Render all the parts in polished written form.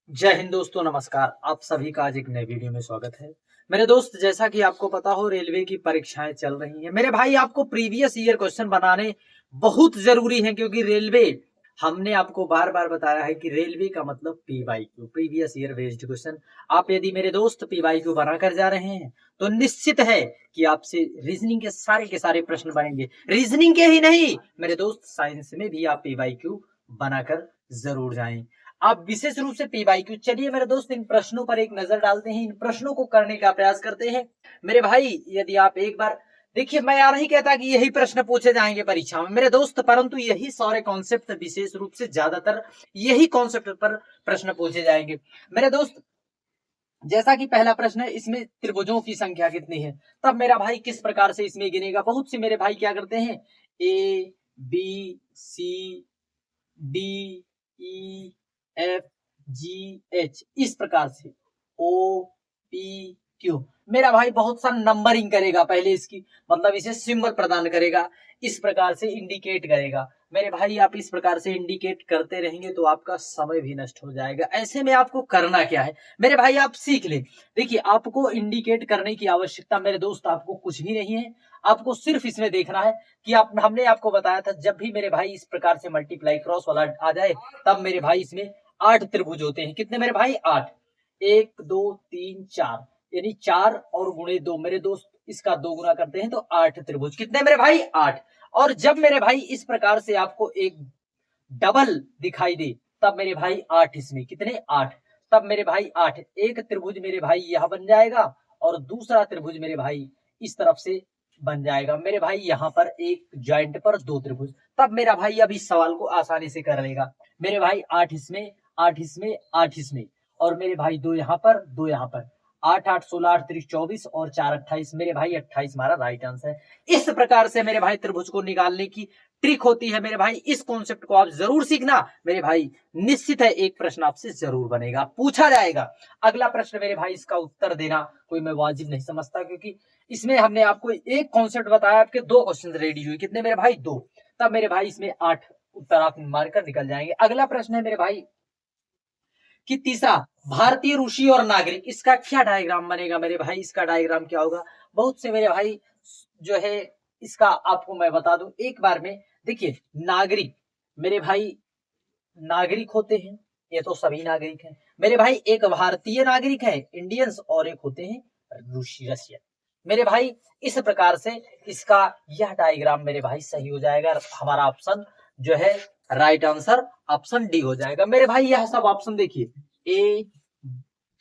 जय हिंद दोस्तों, नमस्कार। आप सभी का आज एक नए वीडियो में स्वागत है। मेरे दोस्त, जैसा कि आपको पता हो, रेलवे की परीक्षाएं चल रही हैं। मेरे भाई, आपको प्रीवियस ईयर क्वेश्चन बनाने बहुत जरूरी हैं, क्योंकि रेलवे, हमने आपको बार बार बताया है कि रेलवे का मतलब PYQ, previous year based question. आप यदि मेरे दोस्त पीवाईक्यू बनाकर जा रहे हैं तो निश्चित है कि आपसे रीजनिंग के सारे प्रश्न बनेंगे। रीजनिंग के ही नहीं मेरे दोस्त, साइंस में भी आप पीवाईक्यू बनाकर जरूर जाएं। आप विशेष रूप से पीवाईक्यू, चलिए मेरे दोस्त, इन प्रश्नों पर एक नजर डालते हैं, इन प्रश्नों को करने का प्रयास करते हैं। मेरे भाई, यदि आप एक बार देखिए, मैं यार नहीं कहता कि यही प्रश्न पूछे जाएंगे परीक्षा में मेरे दोस्त, परंतु यही सारे कॉन्सेप्ट, विशेष रूप से ज्यादातर यही कॉन्सेप्ट पर प्रश्न पूछे जाएंगे मेरे दोस्त। जैसा कि पहला प्रश्न है, इसमें त्रिभुजों की संख्या कितनी है। तब मेरा भाई किस प्रकार से इसमें गिनेगा। बहुत से मेरे भाई क्या करते हैं, A B C D E F G H, इस प्रकार से ओ पी क्यू। मेरा भाई बहुत सा नंबरिंग करेगा, पहले इसकी मतलब इसे सिंबल प्रदान करेगा, इस प्रकार से इंडिकेट करेगा। मेरे भाई, आप इस प्रकार से इंडिकेट करते रहेंगे तो आपका समय भी नष्ट हो जाएगा। ऐसे में आपको करना क्या है मेरे भाई, आप सीख ले। देखिए, आपको इंडिकेट करने की आवश्यकता मेरे दोस्त आपको कुछ भी नहीं है। आपको सिर्फ इसमें देखना है कि हमने आपको बताया था, जब भी मेरे भाई इस प्रकार से मल्टीप्लाई क्रॉस वाला आ जाए, तब मेरे भाई इसमें 8 त्रिभुज होते हैं। कितने मेरे भाई? 8। 1 2 3 4, यानी 4 और गुणे 2 मेरे दोस्त, इसका 2 गुना करते हैं तो 8 त्रिभुज। कितने मेरे भाई? 8। और जब मेरे भाई इस प्रकार से आपको एक डबल दिखाई दे, तब मेरे भाई 8, इसमें कितने? 8। तब मेरे भाई 8, एक त्रिभुज मेरे भाई यह बन जाएगा और दूसरा त्रिभुज मेरे भाई इस तरफ से बन जाएगा। मेरे भाई यहाँ पर एक जॉइंट पर 2 त्रिभुज। तब मेरा भाई अब इस सवाल को आसानी से कर लेगा। मेरे भाई 8 इसमें, 8 इसमें, 8 इसमें, और मेरे भाई 2 यहाँ पर, 2 यहाँ पर। 8 8 16 8 3 24 और 4 28, मेरे भाई 28 हमारा राइट आंसर है। इस प्रकार से मेरे भाई त्रिभुज को निकालने की ट्रिक होती है मेरे भाई। इस कॉन्सेप्ट को आप जरूर सीखना मेरे भाई। निश्चित है एक प्रश्न आपसे जरूर बनेगा, पूछा जाएगा। अगला प्रश्न मेरे भाई, इसका उत्तर देना कोई मैं वाजिब नहीं समझता, क्योंकि इसमें हमने आपको एक कॉन्सेप्ट बताया, आपके 2 क्वेश्चन रेडी हुए। कितने मेरे भाई? 2। तब मेरे भाई इसमें 8 उत्तर आप मारकर निकल जाएंगे। अगला प्रश्न है मेरे भाई कि तीसरा, भारतीय ऋषि और नागरिक, इसका क्या डायग्राम बनेगा मेरे भाई। इसका डायग्राम क्या होगा? बहुत से मेरे भाई जो है, इसका आपको मैं बता दूं एक बार में। देखिए, नागरिक मेरे भाई, नागरिक होते हैं, ये तो सभी नागरिक हैं मेरे भाई। एक भारतीय नागरिक है, इंडियंस, और एक होते हैं रूसी, रशियन मेरे भाई। इस प्रकार से इसका यह डायग्राम मेरे भाई सही हो जाएगा। हमारा ऑप्शन जो है राइट आंसर ऑप्शन डी हो जाएगा मेरे भाई। यह सब ऑप्शन देखिए, ए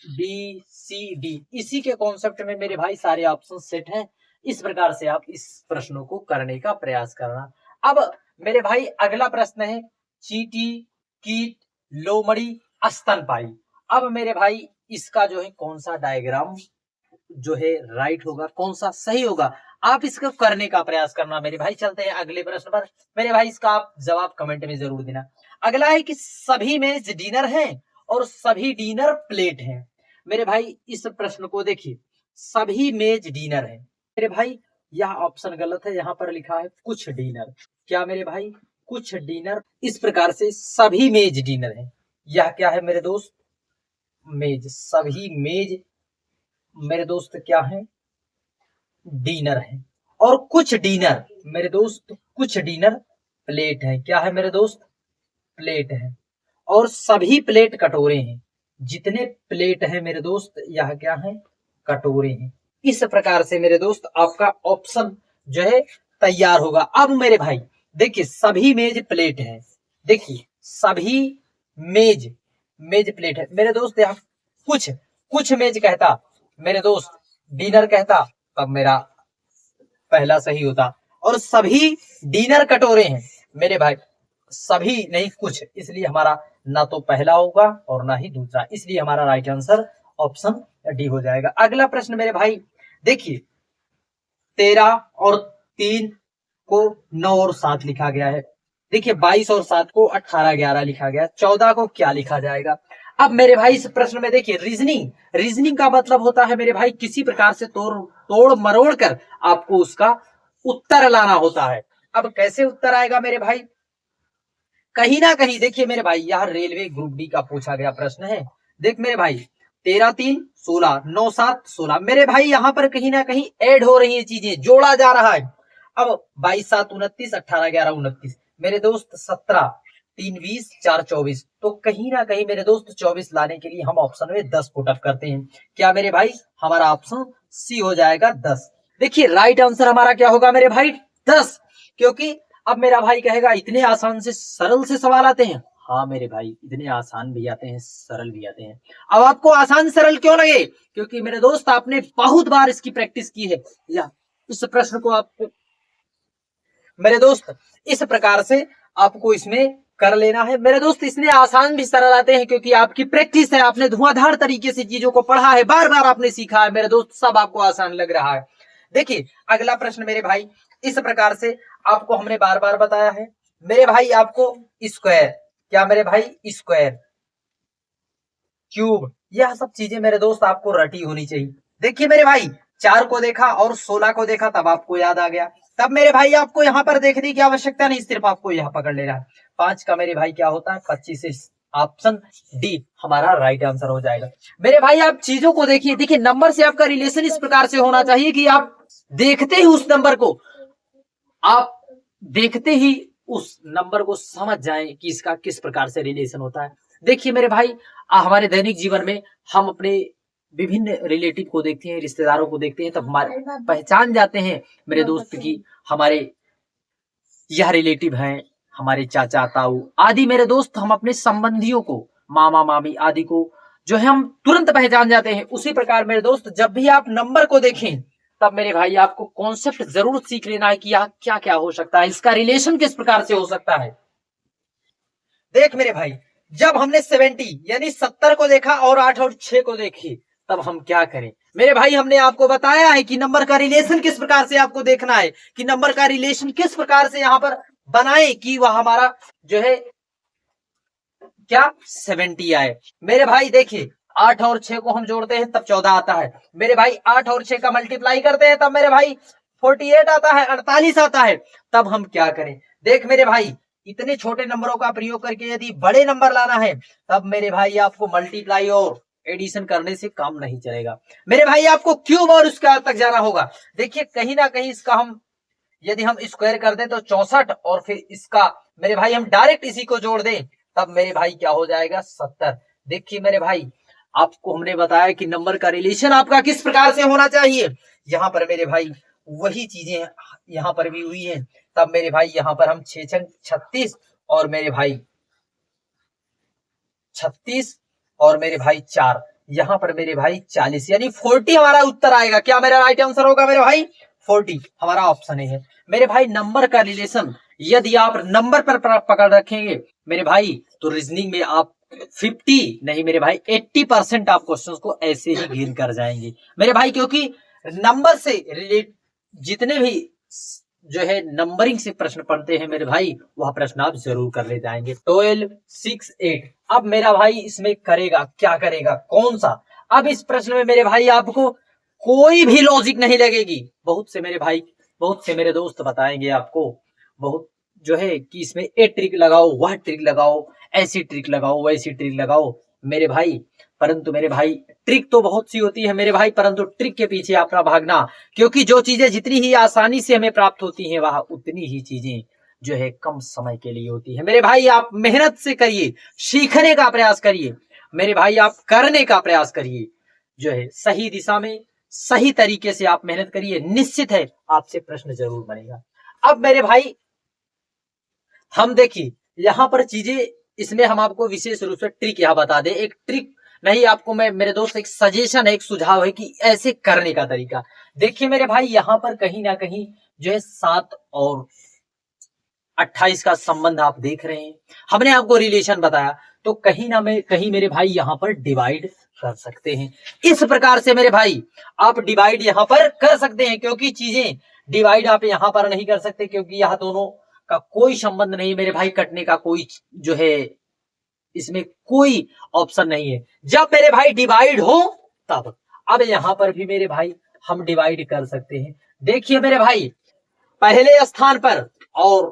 बी सी डी, इसी के कॉन्सेप्ट में मेरे भाई सारे ऑप्शन सेट हैं। इस प्रकार से आप इस प्रश्नों को करने का प्रयास करना। अब मेरे भाई अगला प्रश्न है, चींटी, कीट, लोमड़ी, स्तनपायी। अब मेरे भाई इसका जो है कौन सा डायग्राम जो है राइट होगा, कौन सा सही होगा, आप इसको करने का प्रयास करना मेरे भाई। चलते हैं अगले प्रश्न पर मेरे भाई, इसका आप जवाब कमेंट में जरूर देना। अगला है कि सभी मेज डिनर हैं और सभी डिनर प्लेट हैं मेरे भाई। इस प्रश्न को देखिए, सभी मेज डिनर है मेरे भाई। यह ऑप्शन गलत है, यहाँ पर लिखा है कुछ डिनर। क्या मेरे भाई? कुछ डिनर। इस प्रकार से सभी मेज डिनर है। यह क्या है मेरे दोस्त? मेज, सभी मेज मेरे दोस्त क्या है? डिनर है। और कुछ डिनर मेरे दोस्त, कुछ डिनर प्लेट है। क्या है मेरे दोस्त? प्लेट है। और सभी प्लेट कटोरे हैं। जितने प्लेट है मेरे दोस्त, यह क्या है? कटोरे हैं। इस प्रकार से मेरे दोस्त आपका ऑप्शन जो है तैयार होगा। अब मेरे भाई देखिए, सभी मेज प्लेट है। देखिए, सभी मेज, मेज प्लेट है मेरे दोस्त। यहाँ कुछ, कुछ मेज कहता मेरे दोस्त, डिनर कहता, तब मेरा पहला सही होता। और सभी डिनर कटोरे हैं मेरे भाई, सभी नहीं कुछ, इसलिए हमारा ना तो पहला होगा और ना ही दूसरा, इसलिए हमारा राइट आंसर ऑप्शन डी हो जाएगा। अगला प्रश्न मेरे भाई देखिए, 13 और 3 को 9 और 7 लिखा गया है। देखिए, 22 और 7 को 18 11 लिखा गया, 14 को क्या लिखा जाएगा। अब मेरे भाई इस प्रश्न में देखिए, रीजनिंग, रीजनिंग का मतलब होता है मेरे भाई किसी प्रकार से तोड़ मरोड़ कर आपको उसका उत्तर लाना होता है। अब कैसे उत्तर आएगा मेरे भाई? कहीं ना कहीं देखिए मेरे भाई, यह रेलवे ग्रुप डी का पूछा गया प्रश्न है। देख मेरे भाई 13 3 16, 9 7 16, मेरे भाई यहाँ पर कहीं ना कहीं ऐड हो रही है चीजें, जोड़ा जा रहा है। अब 22 7 29, 18 11 29, मेरे दोस्त 17 3 20 4 24, तो कहीं ना कहीं मेरे दोस्त 24 लाने के लिए हम ऑप्शन में 10 पुट अप करते हैं। क्या मेरे भाई, हमारा ऑप्शन सी हो जाएगा 10। देखिए राइट आंसर हमारा क्या होगा मेरे भाई, 10। क्योंकि अब मेरा भाई कहेगा इतने आसान से सरल से सवाल आते हैं। हाँ मेरे भाई, इतने आसान भी आते हैं, सरल भी आते हैं। अब आपको आसान सरल क्यों लगे, क्योंकि मेरे दोस्त आपने बहुत बार इसकी प्रैक्टिस की है। या इस प्रश्न को आपको मेरे दोस्त इस प्रकार से आपको इसमें कर लेना है मेरे दोस्त। इसमें आसान भी सरल आते हैं क्योंकि आपकी प्रैक्टिस है, आपने धुआंधार तरीके से चीजों को पढ़ा है, बार बार आपने सीखा है मेरे दोस्त, सब आपको आसान लग रहा है। देखिए अगला प्रश्न मेरे भाई इस प्रकार से आपको हमने बार बार बताया है मेरे भाई, आपको स्क्वायर, क्या मेरे भाई, स्क्वायर, क्यूब, यह सब चीजें मेरे दोस्त आपको रटी होनी चाहिए। देखिए मेरे भाई 4 को देखा और 16 को देखा तब आपको याद आ गया, तब मेरे भाई आपको यहाँ पर देखने की आवश्यकता नहीं, सिर्फ आपको यहाँ पकड़ लेना है। 5 का मेरे भाई क्या होता है 25, ऑप्शन डी हमारा राइट आंसर हो जाएगा। मेरे भाई आप चीजों को देखिए, देखिए नंबर से आपका रिलेशन इस प्रकार से होना चाहिए कि आप देखते ही उस नंबर को, आप देखते ही उस नंबर को समझ जाएं कि इसका किस प्रकार से रिलेशन होता है। देखिए मेरे भाई हमारे दैनिक जीवन में हम अपने विभिन्न रिलेटिव को देखते हैं, रिश्तेदारों को देखते हैं, तब हमारे पहचान जाते हैं मेरे दोस्त की हमारे यह रिलेटिव हैं, हमारे चाचा ताऊ आदि मेरे दोस्त, हम अपने संबंधियों को, मामा मामी आदि को जो है हम तुरंत पहचान जाते हैं। उसी प्रकार मेरे दोस्त जब भी आप नंबर को देखें तब मेरे भाई आपको कॉन्सेप्ट जरूर सीख लेना है कि यह क्या क्या हो सकता है, इसका रिलेशन किस प्रकार से हो सकता है। देख मेरे भाई जब हमने 70 यानी 70 को देखा और 8 और 6 को देखी तब हम क्या करें मेरे भाई, हमने आपको बताया है कि नंबर का रिलेशन किस प्रकार से आपको देखना है, कि नंबर का रिलेशन किस प्रकार से यहाँ पर बनाए कि वह हमारा जो है क्या 70 आए। मेरे भाई देखिए 8 और 6 को हम जोड़ते हैं तब 14 आता है मेरे भाई, 8 और 6 का मल्टीप्लाई करते हैं तब मेरे भाई 48 आता है, 48 आता है। तब हम क्या करें, देख मेरे भाई इतने छोटे नंबरों का प्रयोग करके यदि बड़े नंबर लाना है तब मेरे भाई आपको मल्टीप्लाई और एडिशन करने से काम नहीं चलेगा मेरे भाई, आपको क्यूब और उसके तक जाना होगा। देखिए कहीं ना कहीं इसका हम यदि हम स्क्वायर कर दें तो 64, और फिर इसका मेरे भाई हम डायरेक्ट इसी को जोड़ दें तब मेरे भाई क्या हो जाएगा 70। देखिए मेरे भाई आपको हमने बताया कि नंबर का रिलेशन आपका किस प्रकार से होना चाहिए, यहाँ पर मेरे भाई वही चीजें यहाँ पर भी हुई हैं। तब मेरे भाई यहाँ पर हम 6 36 और मेरे भाई 36 और मेरे भाई 4, यहाँ पर मेरे भाई 40 यानी 40 हमारा उत्तर आएगा। क्या मेरा राइट आंसर होगा मेरे भाई 40, हमारा ऑप्शन है मेरे भाई। नंबर का रिलेशन यदि आप नंबर पर पकड़ रखेंगे मेरे भाई तो रीजनिंग में आप 50 नहीं मेरे भाई 80% आप क्वेश्चंस को ऐसे ही घेर कर जाएंगे मेरे भाई, क्योंकि नंबर से रिलेट जितने भी जो है नंबरिंग से प्रश्न पढ़ते हैं मेरे भाई वह प्रश्न आप जरूर कर ले जाएंगे। 12 6 8, अब मेरा भाई इसमें करेगा क्या करेगा कौन सा, अब इस प्रश्न में मेरे भाई आपको कोई भी लॉजिक नहीं लगेगी। बहुत से मेरे भाई, बहुत से मेरे दोस्त बताएंगे आपको बहुत जो है कि इसमें ये ट्रिक लगाओ, वह ट्रिक लगाओ, ऐसी ट्रिक लगाओ, वैसी ट्रिक लगाओ मेरे भाई, परंतु मेरे भाई ट्रिक तो बहुत सी होती है मेरे भाई, परंतु ट्रिक के पीछे अपना भागना, क्योंकि जो चीजें जितनी ही आसानी से हमें प्राप्त होती हैं वह उतनी ही चीजें जो है कम समय के लिए होती है मेरे भाई। आप मेहनत से करिए, सीखने का प्रयास करिए मेरे भाई, आप करने का प्रयास करिए, जो है सही दिशा में सही तरीके से आप मेहनत करिए, निश्चित है आपसे प्रश्न जरूर बनेगा। अब मेरे भाई हम देखिए यहाँ पर चीजें, इसमें हम आपको विशेष रूप से ट्रिक यहाँ बता दें, एक ट्रिक नहीं आपको मैं मेरे दोस्त एक सजेशन है, एक सुझाव है कि ऐसे करने का तरीका। देखिए मेरे भाई यहाँ पर कहीं ना कहीं जो है 7 और 28 का संबंध आप देख रहे हैं, हमने आपको रिलेशन बताया, तो कहीं ना कहीं मेरे भाई यहाँ पर डिवाइड कर सकते हैं। इस प्रकार से मेरे भाई आप डिवाइड यहाँ पर कर सकते हैं, क्योंकि चीजें डिवाइड आप यहाँ पर नहीं कर सकते क्योंकि यहाँ दोनों का कोई संबंध नहीं मेरे भाई, कटने का कोई जो है इसमें कोई ऑप्शन नहीं है। जब मेरे भाई डिवाइड हो तब, अब यहाँ पर भी मेरे भाई हम डिवाइड कर सकते हैं। देखिए मेरे भाई पहले स्थान पर और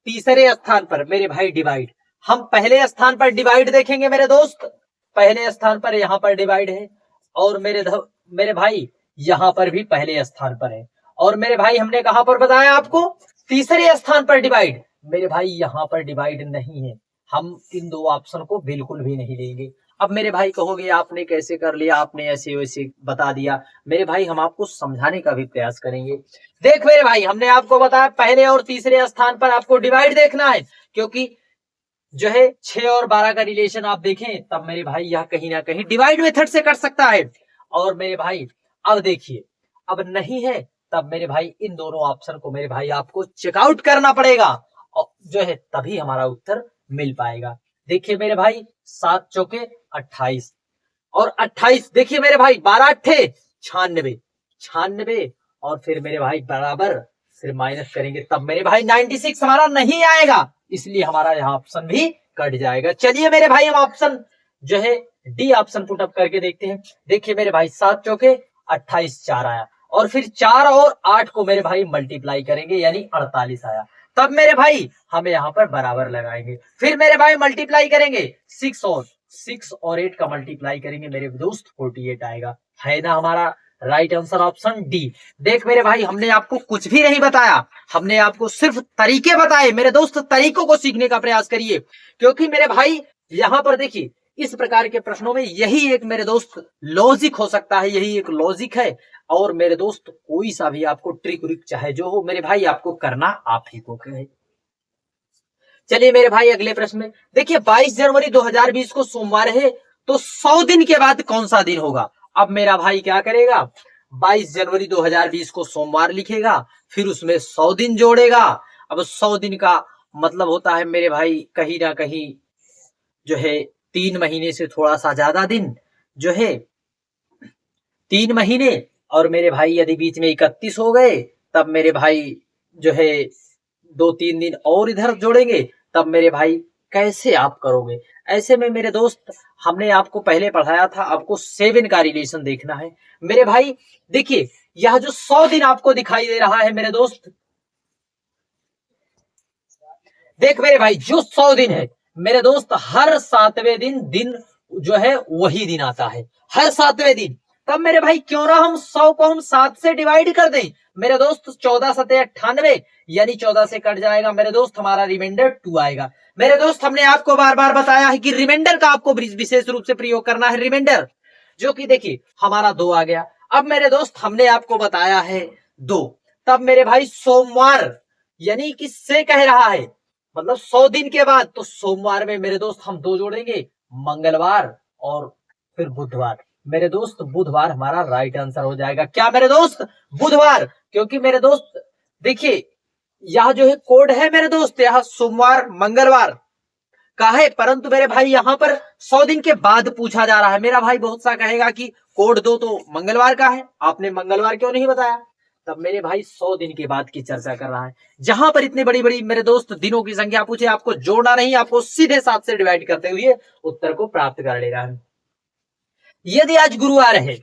तीसरे स्थान पर मेरे भाई डिवाइड, हम पहले स्थान पर डिवाइड देखेंगे मेरे दोस्त, पहले स्थान पर यहाँ पर डिवाइड है, और मेरे भाई यहाँ पर भी पहले स्थान पर है, और मेरे भाई हमने कहां पर बताया आपको, तीसरे स्थान पर डिवाइड। मेरे भाई यहाँ पर डिवाइड नहीं है, हम इन दो ऑप्शन को बिल्कुल भी नहीं लेंगे। अब मेरे भाई कहोगे आपने कैसे कर लिया, आपने ऐसे वैसे बता दिया। मेरे भाई हम आपको समझाने का भी प्रयास करेंगे। देख मेरे भाई, हमने आपको बताया पहले और तीसरे स्थान पर आपको डिवाइड देखना है, क्योंकि जो है 6 और 12 का रिलेशन आप देखें तब मेरे भाई यह कहीं ना कहीं डिवाइड मेथड से कर सकता है। और मेरे भाई अब देखिए, अब नहीं है तब मेरे भाई इन दोनों ऑप्शन को मेरे भाई आपको चेकआउट करना पड़ेगा, और जो है तभी हमारा उत्तर मिल पाएगा। देखिए मेरे भाई 7 चौके 28 और 28, देखिए मेरे भाई 12 अट्ठे 96 और फिर मेरे भाई बराबर फिर माइनस करेंगे तब मेरे भाई 96 हमारा नहीं आएगा, इसलिए हमारा यहाँ ऑप्शन भी कट जाएगा। चलिए मेरे भाई हम ऑप्शन जो है डी ऑप्शन पुट अप करके देखते हैं। देखिए मेरे भाई 7 चौके 28 4 आया, और फिर 4 और 8 को मेरे भाई मल्टीप्लाई करेंगे यानी 48 आया। तब मेरे भाई हम यहाँ पर बराबर लगाएंगे, फिर मेरे भाई मल्टीप्लाई करेंगे 6 और 8 का मल्टीप्लाई करेंगे मेरे दोस्त 48 आएगा। है ना हमारा राइट आंसर ऑप्शन डी। देख मेरे भाई हमने आपको कुछ भी नहीं बताया, हमने आपको सिर्फ तरीके बताए। मेरे दोस्त तरीकों को सीखने का प्रयास करिए, क्योंकि मेरे भाई यहाँ पर देखिए इस प्रकार के प्रश्नों में यही एक मेरे दोस्त लॉजिक हो सकता है, यही एक लॉजिक है। और मेरे दोस्त कोई सा भी आपको ट्रिक व्रिक चाहे जो हो मेरे भाई आपको करना आप ही को है। चलिए मेरे भाई अगले प्रश्न में देखिए 22 जनवरी 2020 को सोमवार है, तो 100 दिन के बाद कौन सा दिन होगा। अब मेरा भाई क्या करेगा, 22 जनवरी 2020 को सोमवार लिखेगा, फिर उसमें 100 दिन जोड़ेगा। अब 100 दिन का मतलब होता है मेरे भाई कहीं ना कहीं जो है 3 महीने से थोड़ा सा ज्यादा दिन, जो है 3 महीने। और मेरे भाई यदि बीच में 31 हो गए तब मेरे भाई जो है 2-3 दिन और इधर जोड़ेंगे, तब मेरे भाई कैसे आप करोगे। ऐसे में मेरे दोस्त हमने आपको पहले पढ़ाया था, आपको 7 का रिलेशन देखना है। मेरे भाई देखिए यह जो 100 दिन आपको दिखाई दे रहा है मेरे दोस्त, देख मेरे भाई जो 100 दिन है मेरे दोस्त हर 7वें दिन जो है वही दिन आता है, हर 7वें दिन। तब मेरे भाई क्यों ना हम 100 को हम 7 से डिवाइड कर दें मेरे दोस्त, 14 सते 98 यानी 14 से कट जाएगा मेरे दोस्त, हमारा रिमाइंडर 2 आएगा। मेरे दोस्त हमने आपको बार बार बताया है कि रिमाइंडर का आपको विशेष रूप से प्रयोग करना है, रिमाइंडर, जो कि देखिए हमारा 2 आ गया। अब मेरे दोस्त हमने आपको बताया है 2, तब मेरे भाई सोमवार यानी किससे कह रहा है, मतलब 100 दिन के बाद, तो सोमवार में मेरे दोस्त हम 2 जोड़ेंगे, मंगलवार और फिर बुधवार। मेरे दोस्त बुधवार हमारा राइट आंसर हो जाएगा। क्या मेरे दोस्त, बुधवार, क्योंकि मेरे दोस्त देखिए यह जो है कोड है मेरे दोस्त, यह सोमवार मंगलवार का है, परंतु मेरे भाई यहाँ पर 100 दिन के बाद पूछा जा रहा है। मेरा भाई बहुत सा कहेगा कि कोड 2 तो मंगलवार का है, आपने मंगलवार क्यों नहीं बताया। तब मेरे भाई 100 दिन के बाद की चर्चा कर रहा है, जहां पर इतनी बड़ी बड़ी मेरे दोस्त दिनों की संख्या पूछे, आपको जोड़ना नहीं, आपको सीधे 7 से डिवाइड करते हुए उत्तर को प्राप्त कर लेना है। यदि आज गुरुवार है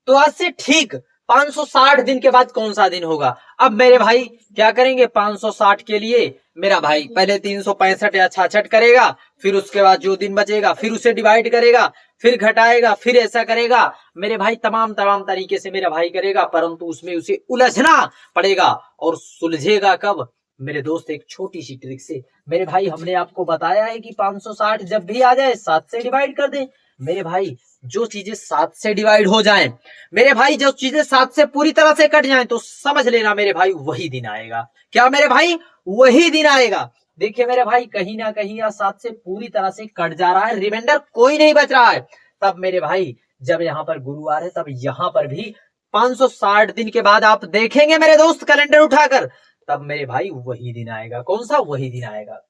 तो आज से ठीक 560 दिन के बाद कौन सा दिन होगा। अब मेरे भाई क्या करेंगे, 560 के लिए मेरा भाई पहले 365 या 66 करेगा, फिर उसके बाद जो दिन बचेगा फिर उसे डिवाइड करेगा, फिर घटाएगा, फिर ऐसा करेगा मेरे भाई, तमाम तरीके से मेरा भाई करेगा, परंतु उसमें उसे उलझना पड़ेगा। और सुलझेगा कब मेरे दोस्त, एक छोटी सी ट्रिक से। मेरे भाई हमने आपको बताया है कि 560 जब भी आ जाए 7 से डिवाइड कर दे। मेरे भाई जो चीजें 7 से डिवाइड हो जाएं, मेरे भाई जो चीजें 7 से पूरी तरह से कट जाएं, तो समझ लेना मेरे भाई वही दिन आएगा। क्या मेरे भाई, वही दिन आएगा। देखिए मेरे भाई कहीं ना कहीं यह 7 से पूरी तरह से कट जा रहा है, रिमाइंडर कोई नहीं बच रहा है। तब मेरे भाई जब यहाँ पर गुरुवार है तब यहाँ पर भी 560 दिन के बाद आप देखेंगे मेरे दोस्त कैलेंडर उठाकर, तब मेरे भाई वही दिन आएगा। कौन सा, वही दिन आएगा।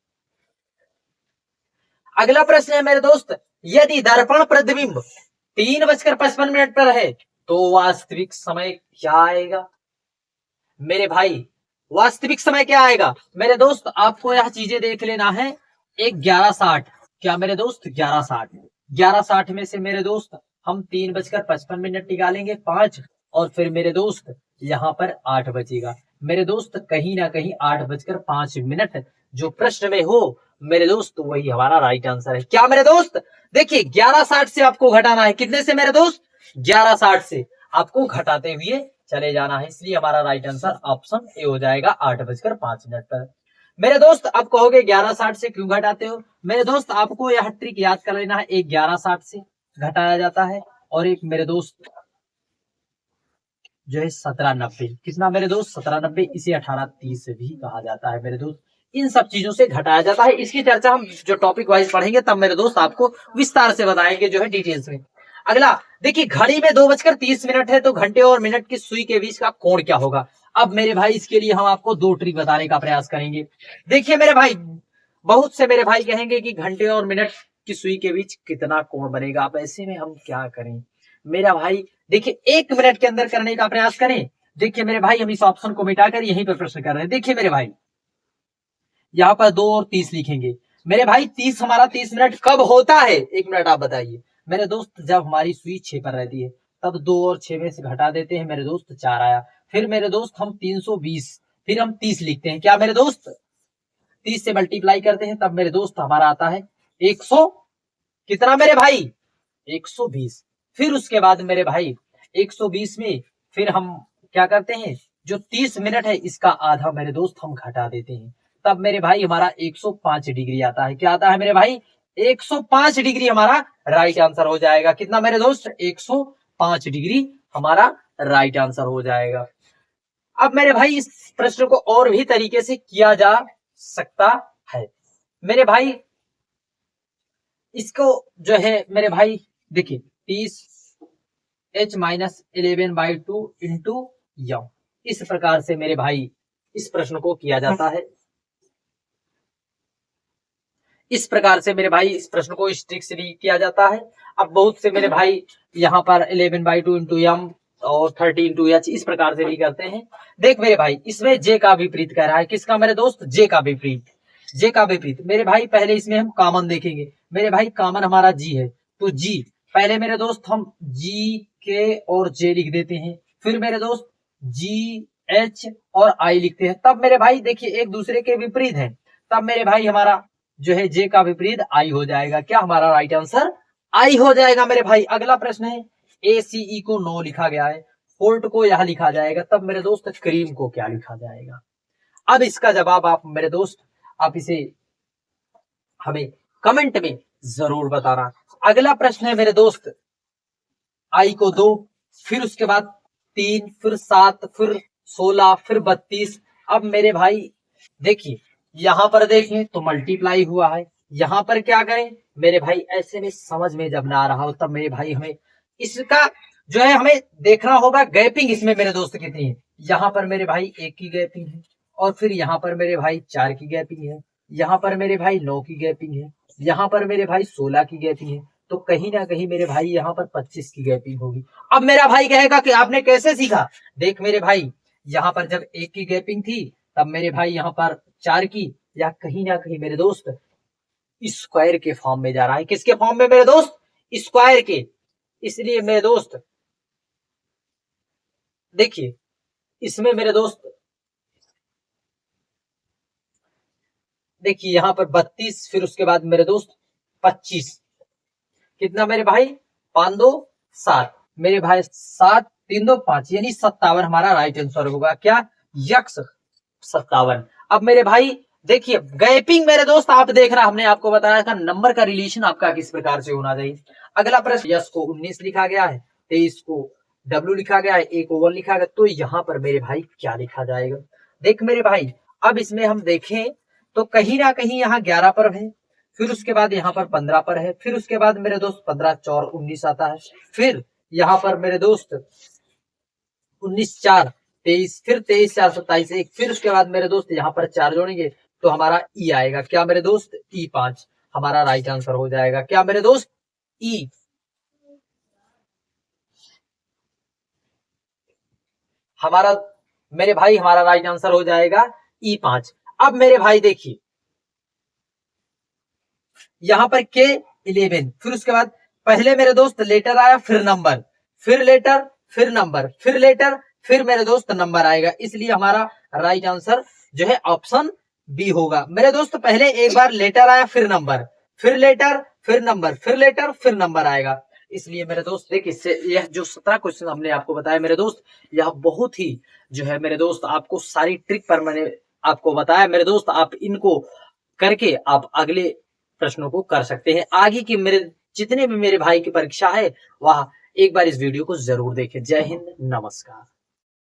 अगला प्रश्न है मेरे दोस्त, यदि दर्पण प्रतिबिंब 3:55 पर है तो वास्तविक समय क्या आएगा। मेरे भाई वास्तविक समय क्या आएगा मेरे दोस्त, आपको यह चीजें देख लेना है। 11:60, क्या मेरे दोस्त 11:60 में से मेरे दोस्त हम 3:55 निकालेंगे 5, और फिर मेरे दोस्त यहाँ पर 8 बचेगा। मेरे दोस्त कहीं ना कहीं 8:05 जो प्रश्न में हो मेरे दोस्त वही हमारा राइट आंसर है। क्या मेरे दोस्त, देखिए 11:60 से आपको घटाना है, कितने से मेरे दोस्त, 11:60 से आपको घटाते हुए चले जाना है, इसलिए हमारा राइट आंसर ऑप्शन ए हो जाएगा 8:05 पर। मेरे दोस्त आप कहोगे 11:60 से क्यों घटाते हो, मेरे दोस्त आपको यह ट्रिक याद कर लेना है, एक 11:60 से घटाया जाता है और एक मेरे दोस्त जो है 17:90, कितना मेरे दोस्त 17:90, इसे 18:30 भी कहा जाता है मेरे दोस्त, इन सब चीजों से घटाया जाता है। इसकी चर्चा हम जो टॉपिक वाइज पढ़ेंगे तब मेरे दोस्त आपको विस्तार से बताएंगे जो है डिटेल्स में। अगला देखिए, घड़ी में 2:30 है, तो घंटे और मिनट की सुई के बीच का कोण क्या होगा। अब मेरे भाई इसके लिए हम आपको दो ट्रिक बताने का प्रयास करेंगे। देखिए मेरे भाई, बहुत से मेरे भाई कहेंगे कि घंटे और मिनट की सुई के बीच कितना कोण बनेगा, अब ऐसे में हम क्या करें मेरा भाई। देखिए 1 मिनट के अंदर करने का प्रयास करें। देखिए मेरे भाई, हम इस ऑप्शन को मिटाकर यहीं पर प्रश्न कर रहे हैं। देखिए मेरे भाई, यहाँ पर 2 और 30 लिखेंगे मेरे भाई, 30 हमारा 30 मिनट कब होता है, 1 मिनट आप बताइए मेरे दोस्त, जब हमारी सुई 6 पर रहती है, तब 2 और 6 में से घटा देते हैं मेरे दोस्त, 4 आया। फिर मेरे दोस्त हम 320, फिर हम 30 लिखते हैं, क्या मेरे दोस्त 30 से मल्टीप्लाई करते हैं, तब मेरे दोस्त हमारा आता है 100, कितना मेरे भाई 120। फिर उसके बाद मेरे भाई 120 में फिर हम क्या करते हैं, जो 30 मिनट है इसका आधा मेरे दोस्त हम घटा देते हैं, तब मेरे भाई हमारा 105 डिग्री आता है। क्या आता है मेरे भाई, 105 डिग्री हमारा राइट आंसर हो जाएगा। कितना मेरे दोस्त, 105 डिग्री हमारा राइट आंसर हो जाएगा। अब मेरे भाई इस प्रश्न को और भी तरीके से किया जा सकता है मेरे भाई। इसको जो है मेरे भाई देखिए, 30h-11/2 इंटू यम, इस प्रकार से मेरे भाई इस प्रश्न को किया जाता है। इस प्रकार से मेरे भाई इस प्रश्न को इस ट्रिक से भी किया जाता है। अब बहुत से मेरे भाई यहाँ पर 11/2 इंटू यम और 30 इंटू एच इस प्रकार से भी करते हैं। देख मेरे भाई, इसमें जे का विपरीत कह रहा है, किसका मेरे दोस्त, जे का विपरीत, जे का विपरीत मेरे भाई। पहले इसमें हम कॉमन देखेंगे मेरे भाई, कॉमन हमारा जी है, तो जी पहले मेरे दोस्त हम जी के और जे लिख देते हैं, फिर मेरे दोस्त जी एच और आई लिखते हैं, तब मेरे भाई देखिए एक दूसरे के विपरीत है, तब मेरे भाई हमारा जो है जे का विपरीत आई हो जाएगा। क्या हमारा राइट आंसर आई हो जाएगा मेरे भाई। अगला प्रश्न है, ACE को 9 लिखा गया है, फोल्ट को यहां लिखा जाएगा, तब मेरे दोस्त क्रीम को क्या लिखा जाएगा। अब इसका जवाब आप मेरे दोस्त आप इसे हमें कमेंट में जरूर बताना। अगला प्रश्न है मेरे दोस्त, आई को 2, फिर उसके बाद 3, फिर 7, फिर 16, फिर 32। अब मेरे भाई देखिए, यहां पर देखें तो मल्टीप्लाई हुआ है, यहां पर क्या करें मेरे भाई, ऐसे में समझ में जब ना आ रहा हो तब मेरे भाई हमें इसका जो है हमें देखना होगा गैपिंग इसमें मेरे दोस्त कितनी है। यहां पर मेरे भाई 1 की गैपिंग है, और फिर यहाँ पर मेरे भाई 4 की गैपिंग है, यहाँ पर मेरे भाई 9 की गैपिंग है, यहाँ पर मेरे भाई 16 की गैपिंग है, तो कहीं ना कहीं मेरे भाई यहाँ पर 25 की गैपिंग होगी। अब मेरा भाई कहेगा कि आपने कैसे सीखा, देख मेरे भाई, यहाँ पर जब 1 की गैपिंग थी तब मेरे भाई यहाँ पर 4 की, या कहीं ना कहीं मेरे दोस्त स्क्वायर के फॉर्म में जा रहा है, किसके फॉर्म में मेरे दोस्त, स्क्वायर के। इसलिए मेरे दोस्त देखिए, इसमें मेरे दोस्त देखिए यहाँ पर 32, फिर उसके बाद मेरे दोस्त 25, कितना मेरे भाई 5 2 7, मेरे भाई 7 3 2 5, यानी 57 हमारा राइट आंसर होगा। क्या, यक्स 57। अब मेरे भाई देखिए, गैपिंग मेरे दोस्त आप देख रहा, हमने आपको बताया था नंबर का रिलेशन आपका किस प्रकार से होना चाहिए। अगला प्रश्न, यस को 19 लिखा गया है, 23 को W लिखा गया है, A को 1 लिखा गया, तो यहाँ पर मेरे भाई क्या लिखा जाएगा। देख मेरे भाई, अब इसमें हम देखें तो कहीं ना कहीं यहाँ 11 पर है, फिर उसके बाद यहाँ पर 15 पर है, फिर उसके बाद मेरे दोस्त 15 4 19 आता है, फिर यहाँ पर मेरे दोस्त 19 4 23, फिर 23 4 27 1, फिर उसके बाद मेरे दोस्त यहाँ पर 4 जोड़ेंगे तो हमारा ई आएगा। क्या मेरे दोस्त, E5 हमारा राइट आंसर हो जाएगा। क्या मेरे दोस्त, ई हमारा मेरे भाई हमारा राइट आंसर हो जाएगा E5। अब मेरे भाई देखिए, यहां पर K11, फिर उसके बाद पहले मेरे दोस्त लेटर आया, फिर नंबर, फिर लेटर, फिर नंबर, फिर लेटर, फिर मेरे दोस्त नंबर आएगा, इसलिए हमारा राइट आंसर जो है ऑप्शन बी होगा। मेरे दोस्त पहले एक बार लेटर आया, फिर नंबर, फिर लेटर, फिर नंबर, फिर लेटर, फिर नंबर आएगा। इसलिए मेरे दोस्त देख, इससे यह जो 17 क्वेश्चन हमने आपको बताया मेरे दोस्त, यह बहुत ही जो है मेरे दोस्त आपको सारी ट्रिक पर मैंने आपको बताया मेरे दोस्त। आप इनको करके आप अगले प्रश्नों को कर सकते हैं। आगे की मेरे जितने भी मेरे भाई की परीक्षा है वह एक बार इस वीडियो को जरूर देखें। जय हिंद, नमस्कार।